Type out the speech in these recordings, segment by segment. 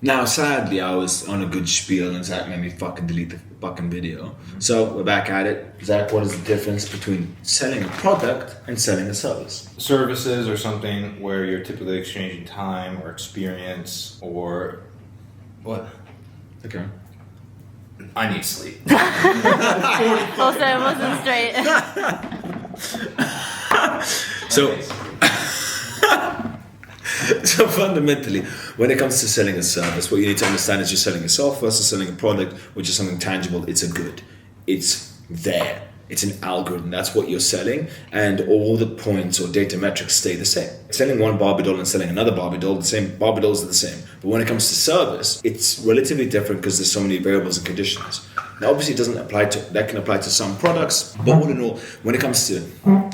Now, sadly, I was on a good spiel and Zach made me fucking delete the fucking video. So, we're back at it. Zach, what is the difference between selling a product and selling a service? Services are something where you're typically exchanging time or experience or... What? Okay. I need sleep. Also, it wasn't straight. So fundamentally, when it comes to selling a service, what you need to understand is you're selling yourself versus selling a product, which is something tangible. It's a good. It's there. It's an algorithm. That's what you're selling. And all the points or data metrics stay the same. Selling one Barbie doll and selling another Barbie doll, the same Barbie dolls are the same. But when it comes to service, it's relatively different because there's so many variables and conditions. Now, obviously, that can apply to some products, but all in all, when it comes to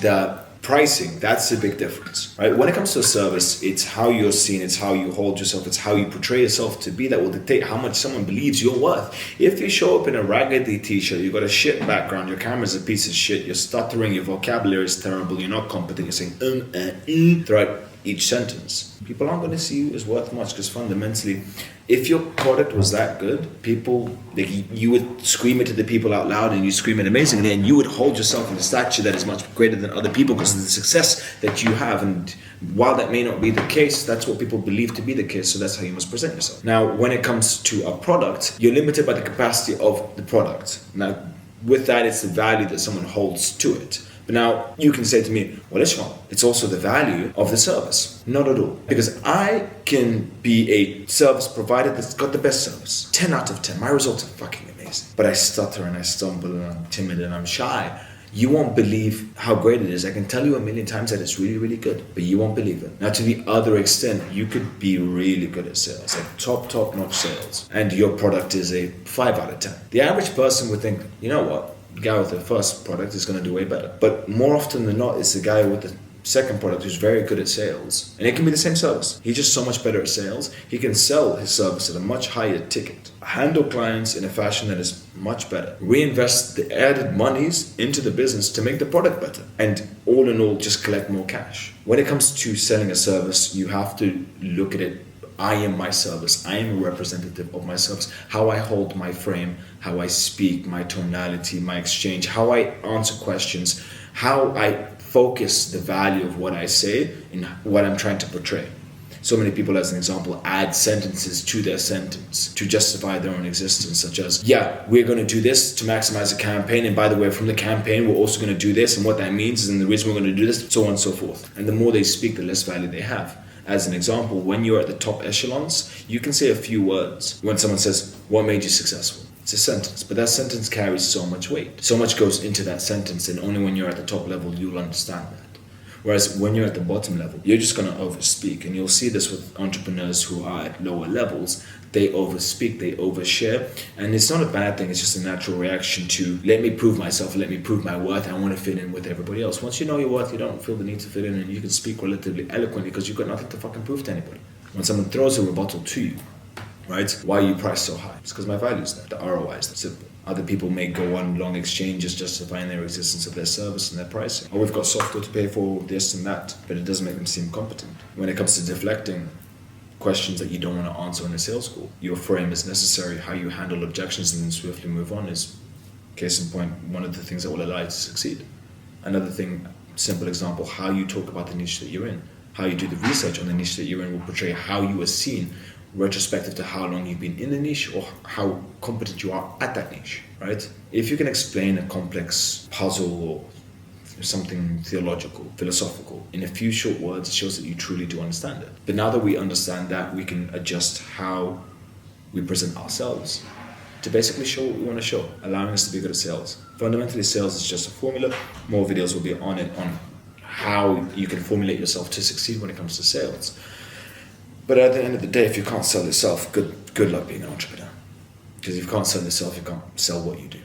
the pricing, that's a big difference, right? When it comes to a service, it's how you're seen, it's how you hold yourself, it's how you portray yourself to be that will dictate how much someone believes you're worth. If you show up in a raggedy t-shirt, you've got a shit background, your camera's a piece of shit, you're stuttering, your vocabulary is terrible, you're not competent, you're saying throughout each sentence, people aren't going to see you as worth much because fundamentally, if your product was that good, people, you would scream it to the people out loud and you scream it amazingly and you would hold yourself in a stature that is much greater than other people because of the success that you have. And while that may not be the case, that's what people believe to be the case, so that's how you must present yourself. Now, when it comes to a product, you're limited by the capacity of the product. Now, with that, it's the value that someone holds to it. But now you can say to me, well, Ismael, it's also the value of the service. Not at all. Because I can be a service provider that's got the best service. 10 out of 10. My results are fucking amazing. But I stutter and I stumble and I'm timid and I'm shy. You won't believe how great it is. I can tell you 1,000,000 times that it's really, really good, but you won't believe it. Now, to the other extent, you could be really good at sales, like top-notch sales, and your product is a 5 out of 10. The average person would think, you know what? The guy with the first product is going to do way better. But more often than not, it's the guy with the second product who's very good at sales. And it can be the same service. He's just so much better at sales. He can sell his service at a much higher ticket. Handle clients in a fashion that is much better. Reinvest the added monies into the business to make the product better. And all in all, just collect more cash. When it comes to selling a service, you have to look at it. I am my service. I am a representative of my service. How I hold my frame, how I speak, my tonality, my exchange, how I answer questions, how I focus the value of what I say in what I'm trying to portray. So many people, as an example, add sentences to their sentence to justify their own existence, such as, yeah, we're going to do this to maximize the campaign. And by the way, from the campaign, we're also going to do this. And what that means is, and the reason we're going to do this, so on and so forth. And the more they speak, the less value they have. As an example, when you're at the top echelons, you can say a few words. When someone says, what made you successful? It's a sentence, but that sentence carries so much weight. So much goes into that sentence, and only when you're at the top level, you'll understand that. Whereas when you're at the bottom level, you're just going to overspeak. And you'll see this with entrepreneurs who are at lower levels. They overspeak, they overshare. And it's not a bad thing. It's just a natural reaction to, let me prove myself, let me prove my worth. I want to fit in with everybody else. Once you know your worth, you don't feel the need to fit in, and you can speak relatively eloquently because you've got nothing to fucking prove to anybody. When someone throws a rebuttal to you, right? Why are you priced so high? It's because my value's there. The ROI is that simple. Other people may go on long exchanges justifying their existence of their service and their pricing. Or we've got software to pay for this and that, but it doesn't make them seem competent. When it comes to deflecting questions that you don't want to answer in a sales call, your frame is necessary. How you handle objections and then swiftly move on is, case in point, one of the things that will allow you to succeed. Another thing, simple example, how you talk about the niche that you're in. How you do the research on the niche that you're in will portray how you are seen retrospective to how long you've been in the niche or how competent you are at that niche, right? If you can explain a complex puzzle or something theological, philosophical, in a few short words, it shows that you truly do understand it. But now that we understand that, we can adjust how we present ourselves to basically show what we want to show, allowing us to be good at sales. Fundamentally, sales is just a formula. More videos will be on it, on how you can formulate yourself to succeed when it comes to sales. But at the end of the day, if you can't sell yourself, good luck being an entrepreneur. Because if you can't sell yourself, you can't sell what you do.